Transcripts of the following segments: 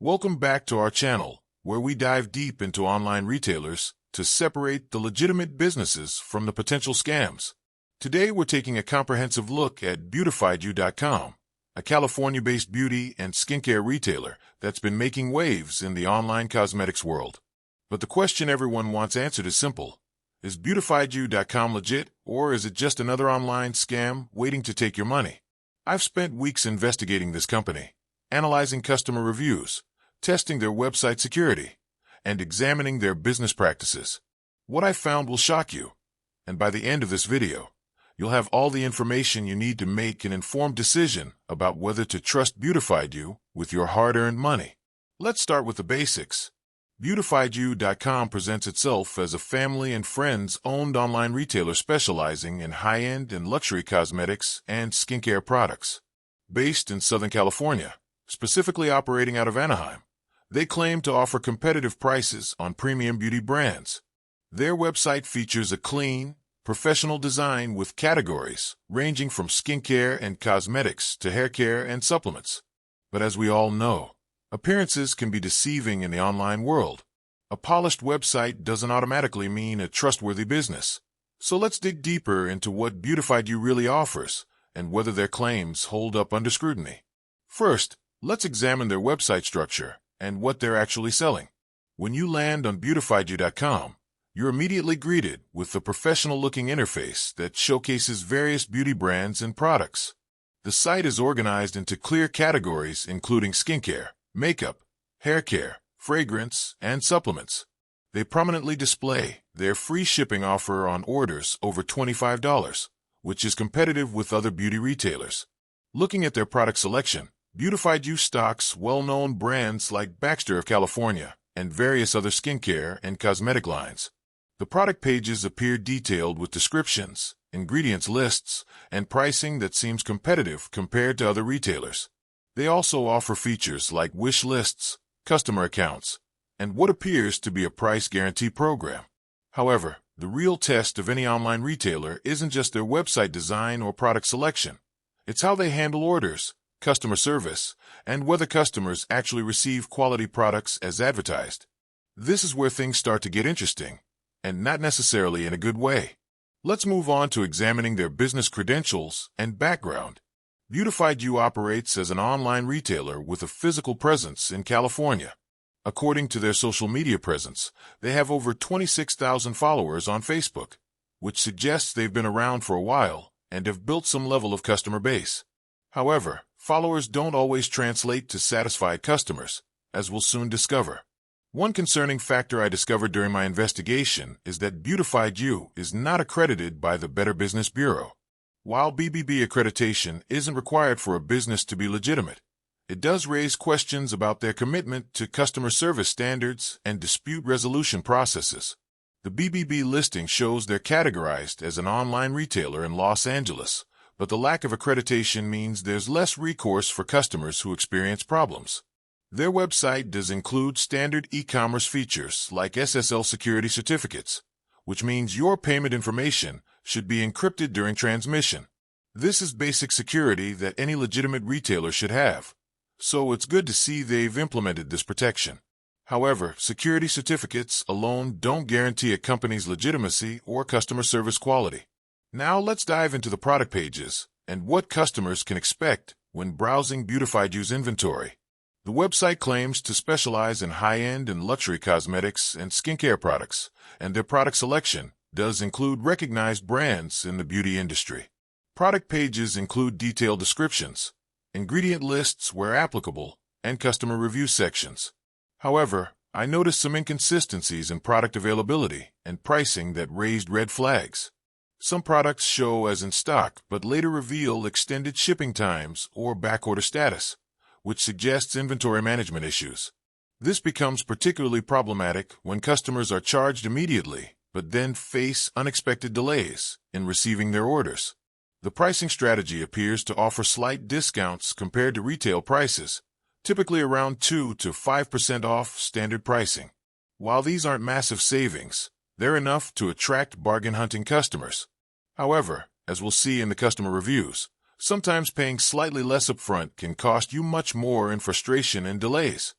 Welcome back to our channel, where we dive deep into online retailers to separate the legitimate businesses from the potential scams. Today we're taking a comprehensive look at BeautifyYou.com, a California-based beauty and skincare retailer that's been making waves in the online cosmetics world. But the question everyone wants answered is simple. Is BeautifyYou.com legit, or is it just another online scam waiting to take your money? I've spent weeks investigating this company, analyzing customer reviews, testing their website security, and examining their business practices. What I found will shock you, and by the end of this video, you'll have all the information you need to make an informed decision about whether to trust BeautifyYou with your hard-earned money. Let's start with the basics. BeautifyYou.com presents itself as a family and friends-owned online retailer specializing in high-end and luxury cosmetics and skincare products. Based in Southern California, specifically operating out of Anaheim, they claim to offer competitive prices on premium beauty brands. Their website features a clean, professional design with categories ranging from skincare and cosmetics to hair care and supplements. But as we all know, appearances can be deceiving in the online world. A polished website doesn't automatically mean a trustworthy business. So let's dig deeper into what BeautifyYou really offers and whether their claims hold up under scrutiny. First, let's examine their website structure and what they're actually selling. When you land on BeautifyYou.com, you're immediately greeted with a professional-looking interface that showcases various beauty brands and products. The site is organized into clear categories including skincare, makeup, hair care, fragrance, and supplements. They prominently display their free shipping offer on orders over $25, which is competitive with other beauty retailers. Looking at their product selection, BeautifyYou stocks well-known brands like Baxter of California and various other skincare and cosmetic lines. The product pages appear detailed with descriptions, ingredients lists, and pricing that seems competitive compared to other retailers. They also offer features like wish lists, customer accounts, and what appears to be a price guarantee program. However, the real test of any online retailer isn't just their website design or product selection. It's how they handle orders, customer service, and whether customers actually receive quality products as advertised. This is where things start to get interesting, and not necessarily in a good way. Let's move on to examining their business credentials and background. BeautifyYou operates as an online retailer with a physical presence in California. According to their social media presence, they have over 26,000 followers on Facebook, which suggests they've been around for a while and have built some level of customer base. However, followers don't always translate to satisfied customers, as we'll soon discover. One concerning factor I discovered during my investigation is that BeautifyYou is not accredited by the Better Business Bureau. While BBB accreditation isn't required for a business to be legitimate, it does raise questions about their commitment to customer service standards and dispute resolution processes. The BBB listing shows they're categorized as an online retailer in Los Angeles, but the lack of accreditation means there's less recourse for customers who experience problems. Their website does include standard e-commerce features like SSL security certificates, which means your payment information should be encrypted during transmission. This is basic security that any legitimate retailer should have, so it's good to see they've implemented this protection. However, security certificates alone don't guarantee a company's legitimacy or customer service quality. Now let's dive into the product pages and what customers can expect when browsing BeautifyYou's inventory. The website claims to specialize in high-end and luxury cosmetics and skincare products, and their product selection does include recognized brands in the beauty industry. Product pages include detailed descriptions, ingredient lists where applicable, and customer review sections. However, I noticed some inconsistencies in product availability and pricing that raised red flags. Some products show as in stock but later reveal extended shipping times or backorder status, which suggests inventory management issues. This becomes particularly problematic when customers are charged immediately but then face unexpected delays in receiving their orders. The pricing strategy appears to offer slight discounts compared to retail prices, typically around 2 to 5% off standard pricing. While these aren't massive savings, they're enough to attract bargain-hunting customers. However, as we'll see in the customer reviews, sometimes paying slightly less upfront can cost you much more in frustration and delays.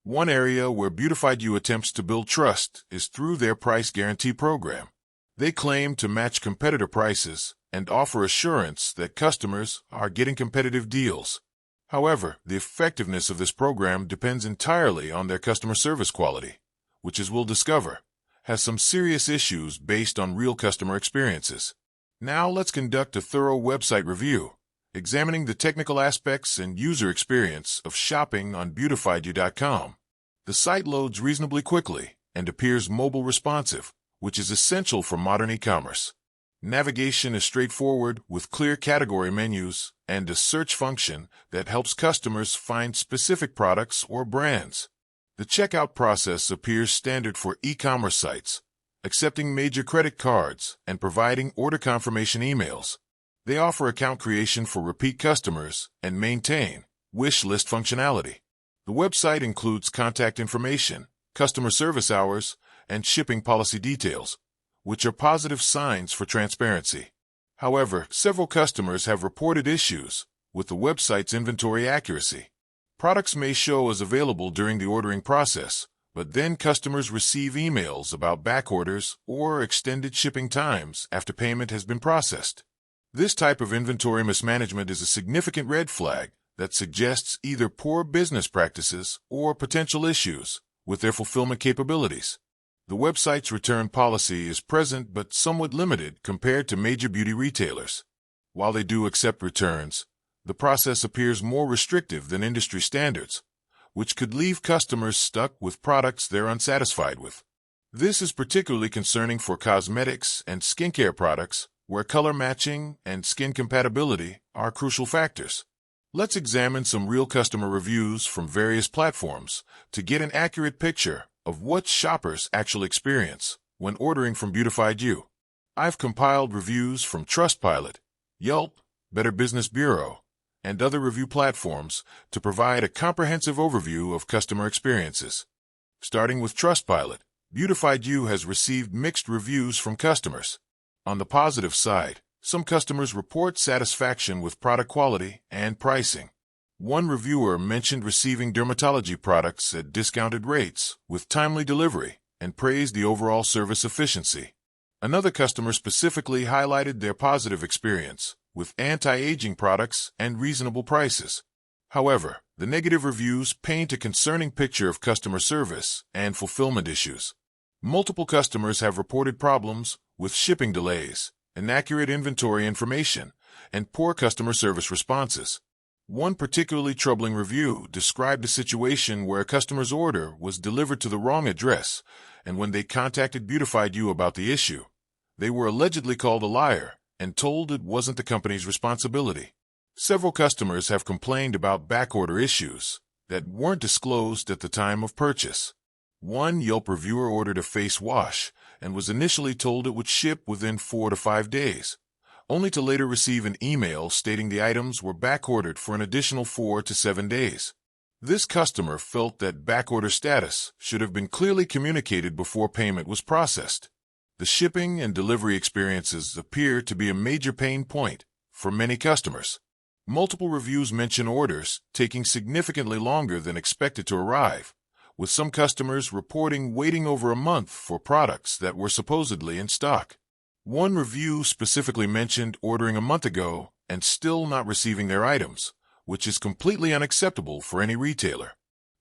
One area where BeautifyYou attempts to build trust is through their price guarantee program. They claim to match competitor prices and offer assurance that customers are getting competitive deals. However, the effectiveness of this program depends entirely on their customer service quality, which, as we'll discover, has some serious issues based on real customer experiences. Now let's conduct a thorough website review, examining the technical aspects and user experience of shopping on BeautifyYou.com. The site loads reasonably quickly and appears mobile responsive, which is essential for modern e-commerce. Navigation is straightforward with clear category menus and a search function that helps customers find specific products or brands. The checkout process appears standard for e-commerce sites, accepting major credit cards and providing order confirmation emails. They offer account creation for repeat customers and maintain wish list functionality. The website includes contact information, customer service hours, and shipping policy details, which are positive signs for transparency. However, several customers have reported issues with the website's inventory accuracy. Products may show as available during the ordering process, but then customers receive emails about back orders or extended shipping times after payment has been processed. This type of inventory mismanagement is a significant red flag that suggests either poor business practices or potential issues with their fulfillment capabilities. The website's return policy is present but somewhat limited compared to major beauty retailers. While they do accept returns, the process appears more restrictive than industry standards, which could leave customers stuck with products they're unsatisfied with. This is particularly concerning for cosmetics and skincare products, where color matching and skin compatibility are crucial factors. Let's examine some real customer reviews from various platforms to get an accurate picture of what shoppers actually experience when ordering from BeautifyYou. I've compiled reviews from Trustpilot, Yelp, Better Business Bureau, and other review platforms to provide a comprehensive overview of customer experiences. Starting with Trustpilot, BeautifyYou has received mixed reviews from customers. On the positive side, some customers report satisfaction with product quality and pricing. One reviewer mentioned receiving dermatology products at discounted rates with timely delivery and praised the overall service efficiency. Another customer specifically highlighted their positive experience with anti-aging products and reasonable prices. However, the negative reviews paint a concerning picture of customer service and fulfillment issues. Multiple customers have reported problems with shipping delays, inaccurate inventory information, and poor customer service responses. One particularly troubling review described a situation where a customer's order was delivered to the wrong address, and when they contacted BeautifyYou about the issue, they were allegedly called a liar and told it wasn't the company's responsibility. Several customers have complained about backorder issues that weren't disclosed at the time of purchase. One Yelp reviewer ordered a face wash and was initially told it would ship within 4 to 5 days, only to later receive an email stating the items were backordered for an additional 4 to 7 days. This customer felt that backorder status should have been clearly communicated before payment was processed. The shipping and delivery experiences appear to be a major pain point for many customers. Multiple reviews mention orders taking significantly longer than expected to arrive, with some customers reporting waiting over a month for products that were supposedly in stock. One review specifically mentioned ordering a month ago and still not receiving their items, which is completely unacceptable for any retailer.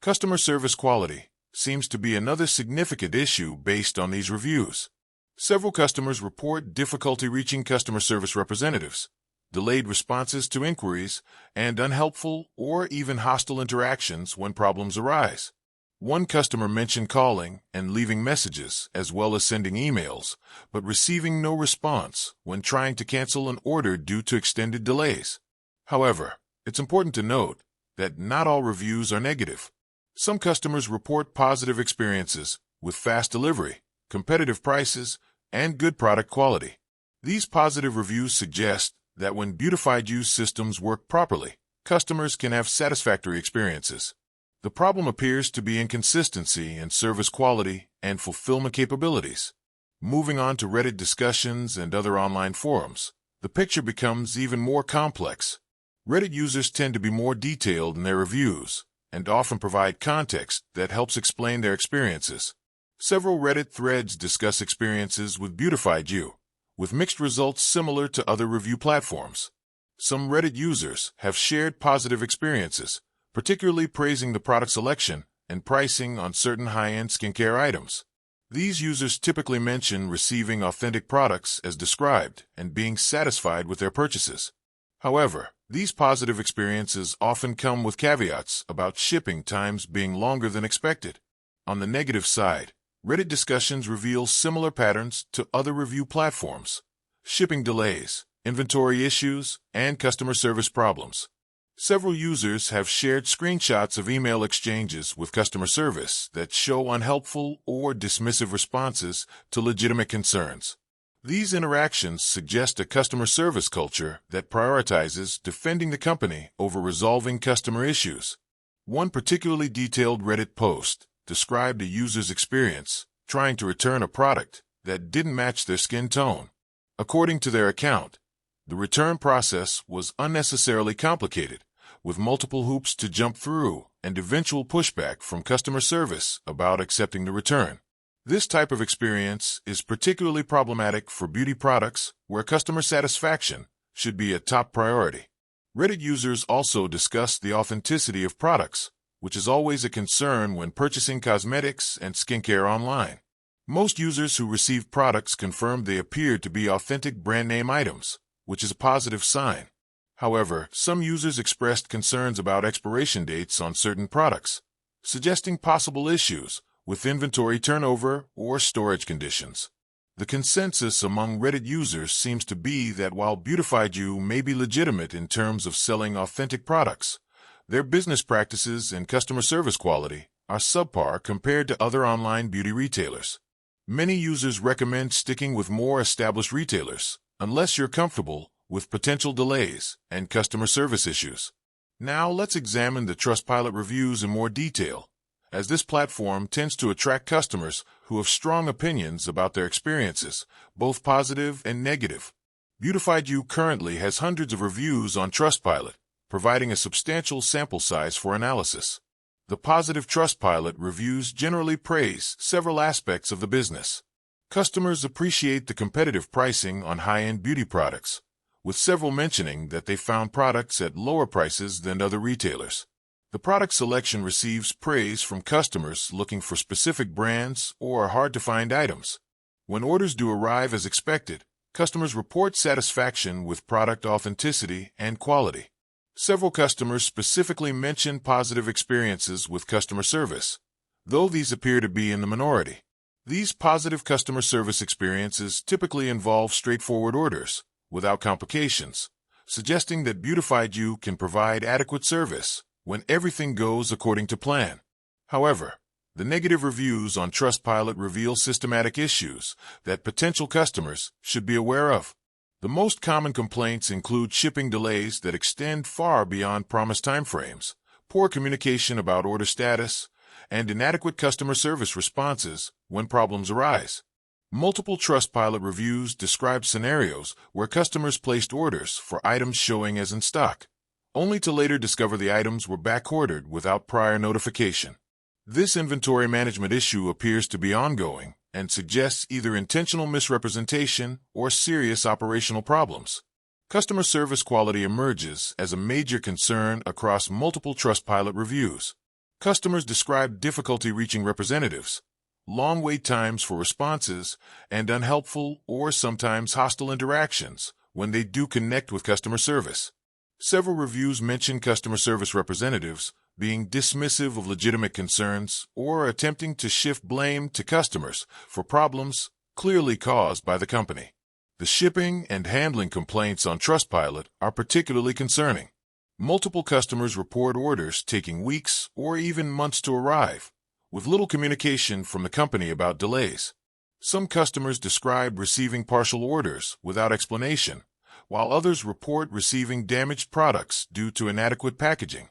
Customer service quality seems to be another significant issue based on these reviews. Several customers report difficulty reaching customer service representatives, delayed responses to inquiries, and unhelpful or even hostile interactions when problems arise. One customer mentioned calling and leaving messages as well as sending emails, but receiving no response when trying to cancel an order due to extended delays. However, it's important to note that not all reviews are negative. Some customers report positive experiences with fast delivery, competitive prices, and good product quality. These positive reviews suggest that when BeautifyYou's systems work properly, customers can have satisfactory experiences. The problem appears to be inconsistency in service quality and fulfillment capabilities. Moving on to Reddit discussions and other online forums, the picture becomes even more complex. Reddit users tend to be more detailed in their reviews, and often provide context that helps explain their experiences. Several Reddit threads discuss experiences with BeautifyYou, with mixed results similar to other review platforms. Some Reddit users have shared positive experiences, particularly praising the product selection and pricing on certain high-end skincare items. These users typically mention receiving authentic products as described and being satisfied with their purchases. However, these positive experiences often come with caveats about shipping times being longer than expected. On the negative side, Reddit discussions reveal similar patterns to other review platforms: shipping delays, inventory issues, and customer service problems. Several users have shared screenshots of email exchanges with customer service that show unhelpful or dismissive responses to legitimate concerns. These interactions suggest a customer service culture that prioritizes defending the company over resolving customer issues. One particularly detailed Reddit post described a user's experience trying to return a product that didn't match their skin tone. According to their account, the return process was unnecessarily complicated, with multiple hoops to jump through and eventual pushback from customer service about accepting the return. This type of experience is particularly problematic for beauty products, where customer satisfaction should be a top priority. Reddit users also discuss the authenticity of products, which is always a concern when purchasing cosmetics and skincare online. Most users who receive products confirmed they appeared to be authentic brand name items, which is a positive sign. However, some users expressed concerns about expiration dates on certain products, suggesting possible issues with inventory turnover or storage conditions. The consensus among Reddit users seems to be that while BeautifyYou may be legitimate in terms of selling authentic products, their business practices and customer service quality are subpar compared to other online beauty retailers. Many users recommend sticking with more established retailers, unless you're comfortable with potential delays and customer service issues. Now let's examine the Trustpilot reviews in more detail, as this platform tends to attract customers who have strong opinions about their experiences, both positive and negative. BeautifyYou currently has hundreds of reviews on Trustpilot, providing a substantial sample size for analysis. The positive Trustpilot reviews generally praise several aspects of the business. Customers appreciate the competitive pricing on high-end beauty products, with several mentioning that they found products at lower prices than other retailers. The product selection receives praise from customers looking for specific brands or hard-to-find items. When orders do arrive as expected, customers report satisfaction with product authenticity and quality. Several customers specifically mention positive experiences with customer service, though these appear to be in the minority. These positive customer service experiences typically involve straightforward orders, without complications, suggesting that BeautifyYou can provide adequate service when everything goes according to plan. However, the negative reviews on Trustpilot reveal systematic issues that potential customers should be aware of. The most common complaints include shipping delays that extend far beyond promised timeframes, poor communication about order status, and inadequate customer service responses when problems arise. Multiple Trustpilot reviews describe scenarios where customers placed orders for items showing as in stock, only to later discover the items were back-ordered without prior notification. This inventory management issue appears to be ongoing and suggests either intentional misrepresentation or serious operational problems. Customer service quality emerges as a major concern across multiple Trustpilot reviews. Customers describe difficulty reaching representatives, long wait times for responses, and unhelpful or sometimes hostile interactions when they do connect with customer service. Several reviews mention customer service representatives being dismissive of legitimate concerns or attempting to shift blame to customers for problems clearly caused by the company. The shipping and handling complaints on Trustpilot are particularly concerning. Multiple customers report orders taking weeks or even months to arrive, with little communication from the company about delays. Some customers describe receiving partial orders without explanation, while others report receiving damaged products due to inadequate packaging.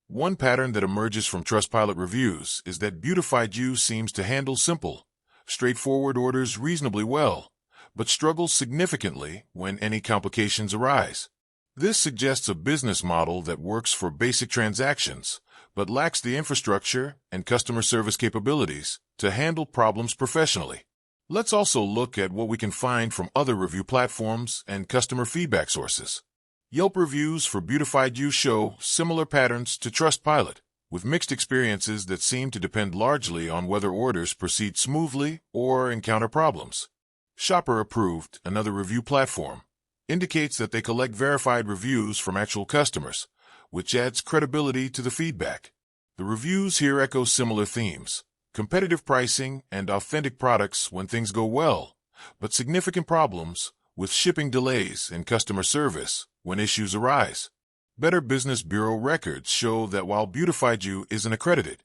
One pattern that emerges from Trustpilot reviews is that BeautifyYou seems to handle simple, straightforward orders reasonably well, but struggles significantly when any complications arise. This suggests a business model that works for basic transactions, but lacks the infrastructure and customer service capabilities to handle problems professionally. Let's also look at what we can find from other review platforms and customer feedback sources. Yelp reviews for BeautifyYou show similar patterns to Trustpilot, with mixed experiences that seem to depend largely on whether orders proceed smoothly or encounter problems. Shopper Approved, another review platform, indicates that they collect verified reviews from actual customers, which adds credibility to the feedback. The reviews here echo similar themes: competitive pricing and authentic products when things go well, but significant problems with shipping delays and customer service when issues arise. Better Business Bureau records show that while BeautifyYou isn't accredited,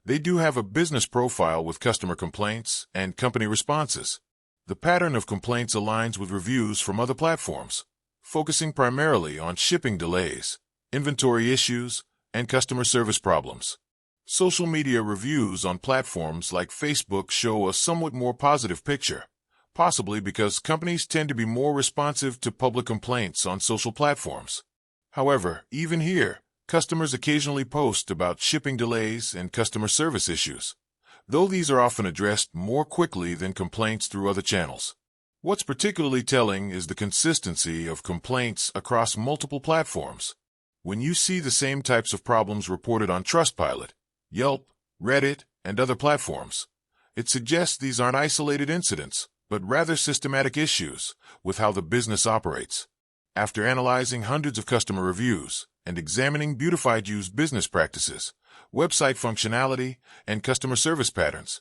they do have a business profile with customer complaints and company responses. The pattern of complaints aligns with reviews from other platforms, focusing primarily on shipping delays, inventory issues, and customer service problems. Social media reviews on platforms like Facebook show a somewhat more positive picture, possibly because companies tend to be more responsive to public complaints on social platforms. However, even here, customers occasionally post about shipping delays and customer service issues, though these are often addressed more quickly than complaints through other channels. What's particularly telling is the consistency of complaints across multiple platforms. When you see the same types of problems reported on Trustpilot, Yelp, Reddit, and other platforms, it suggests these aren't isolated incidents, but rather systematic issues with how the business operates. After analyzing hundreds of customer reviews and examining BeautifyYou's business practices, website functionality, and customer service patterns,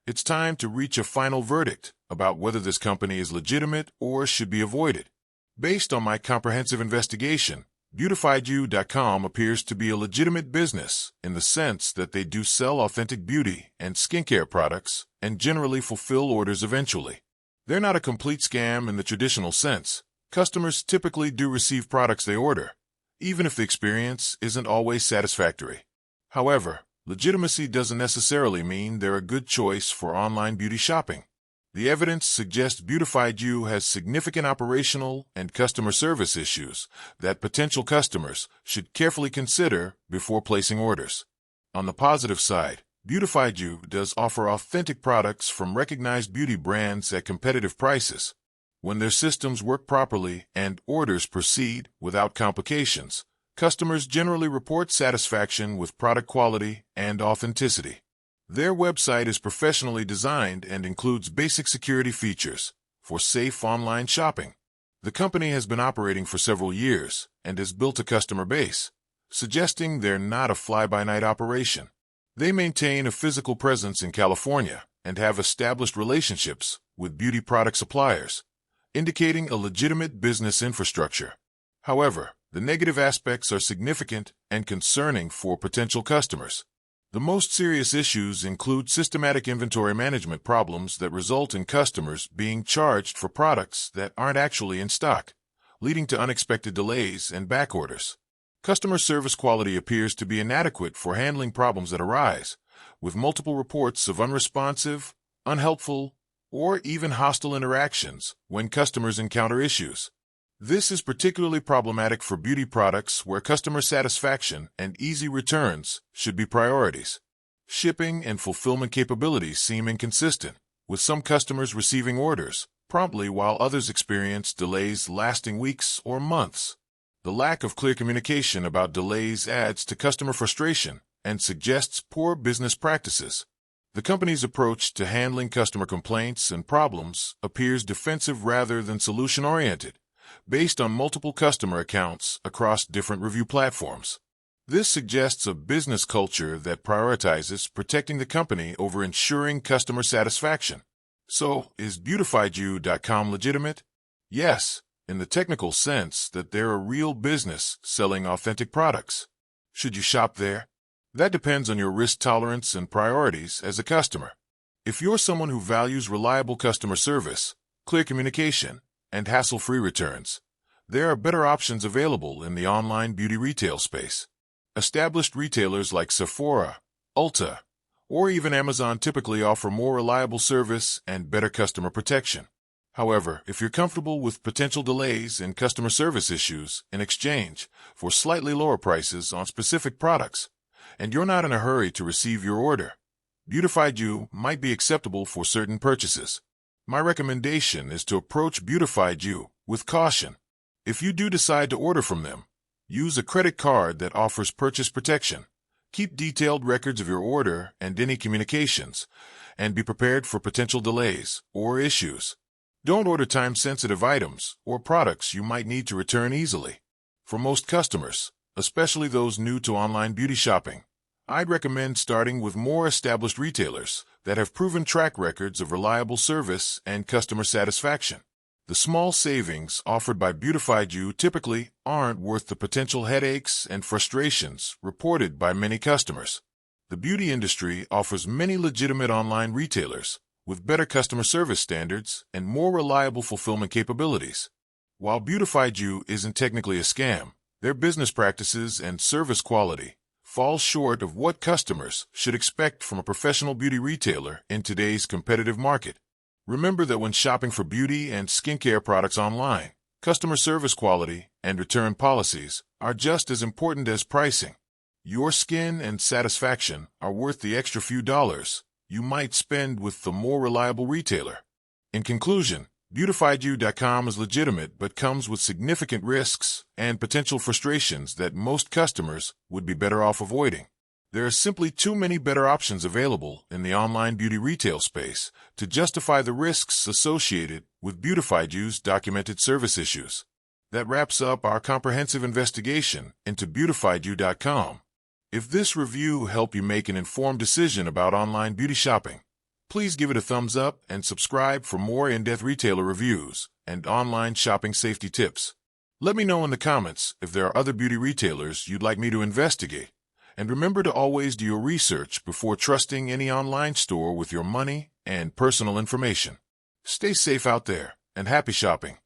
it's time to reach a final verdict about whether this company is legitimate or should be avoided. Based on my comprehensive investigation, BeautifyYou.com appears to be a legitimate business in the sense that they do sell authentic beauty and skincare products and generally fulfill orders eventually. They're not a complete scam in the traditional sense. Customers typically do receive products they order, even if the experience isn't always satisfactory. However, legitimacy doesn't necessarily mean they're a good choice for online beauty shopping. The evidence suggests BeautifyYou has significant operational and customer service issues that potential customers should carefully consider before placing orders. On the positive side, BeautifyYou does offer authentic products from recognized beauty brands at competitive prices. When their systems work properly and orders proceed without complications, customers generally report satisfaction with product quality and authenticity. Their website is professionally designed and includes basic security features for safe online shopping. The company has been operating for several years and has built a customer base, suggesting they're not a fly-by-night operation. They maintain a physical presence in California and have established relationships with beauty product suppliers, indicating a legitimate business infrastructure. However, the negative aspects are significant and concerning for potential customers. The most serious issues include systematic inventory management problems that result in customers being charged for products that aren't actually in stock, leading to unexpected delays and back orders. Customer service quality appears to be inadequate for handling problems that arise, with multiple reports of unresponsive, unhelpful, or even hostile interactions when customers encounter issues. This is particularly problematic for beauty products where customer satisfaction and easy returns should be priorities. Shipping and fulfillment capabilities seem inconsistent, with some customers receiving orders promptly while others experience delays lasting weeks or months. The lack of clear communication about delays adds to customer frustration and suggests poor business practices. The company's approach to handling customer complaints and problems appears defensive rather than solution-oriented, based on multiple customer accounts across different review platforms. This suggests a business culture that prioritizes protecting the company over ensuring customer satisfaction. So, is BeautifyYou.com legitimate? Yes, in the technical sense that they're a real business selling authentic products. Should you shop there? That depends on your risk tolerance and priorities as a customer. If you're someone who values reliable customer service, clear communication, and hassle-free returns, there are better options available in the online beauty retail space. Established retailers like Sephora, Ulta, or even Amazon typically offer more reliable service and better customer protection. However, if you're comfortable with potential delays and customer service issues in exchange for slightly lower prices on specific products, and you're not in a hurry to receive your order, BeautifyYou might be acceptable for certain purchases. My recommendation is to approach BeautifyYou with caution. If you do decide to order from them, use a credit card that offers purchase protection. Keep detailed records of your order and any communications, and be prepared for potential delays or issues. Don't order time-sensitive items or products you might need to return easily. For most customers, especially those new to online beauty shopping, I'd recommend starting with more established retailers that have proven track records of reliable service and customer satisfaction. The small savings offered by BeautifyYou typically aren't worth the potential headaches and frustrations reported by many customers. The beauty industry offers many legitimate online retailers with better customer service standards and more reliable fulfillment capabilities. While BeautifyYou isn't technically a scam, their business practices and service quality fall short of what customers should expect from a professional beauty retailer in today's competitive market. Remember that when shopping for beauty and skincare products online, customer service quality and return policies are just as important as pricing. Your skin and satisfaction are worth the extra few dollars you might spend with the more reliable retailer. In conclusion, BeautifyYou.com is legitimate but comes with significant risks and potential frustrations that most customers would be better off avoiding. There are simply too many better options available in the online beauty retail space to justify the risks associated with BeautifyYou's documented service issues. That wraps up our comprehensive investigation into BeautifyYou.com. If this review helped you make an informed decision about online beauty shopping, please give it a thumbs up and subscribe for more in-depth retailer reviews and online shopping safety tips. Let me know in the comments if there are other beauty retailers you'd like me to investigate. And remember to always do your research before trusting any online store with your money and personal information. Stay safe out there, and happy shopping.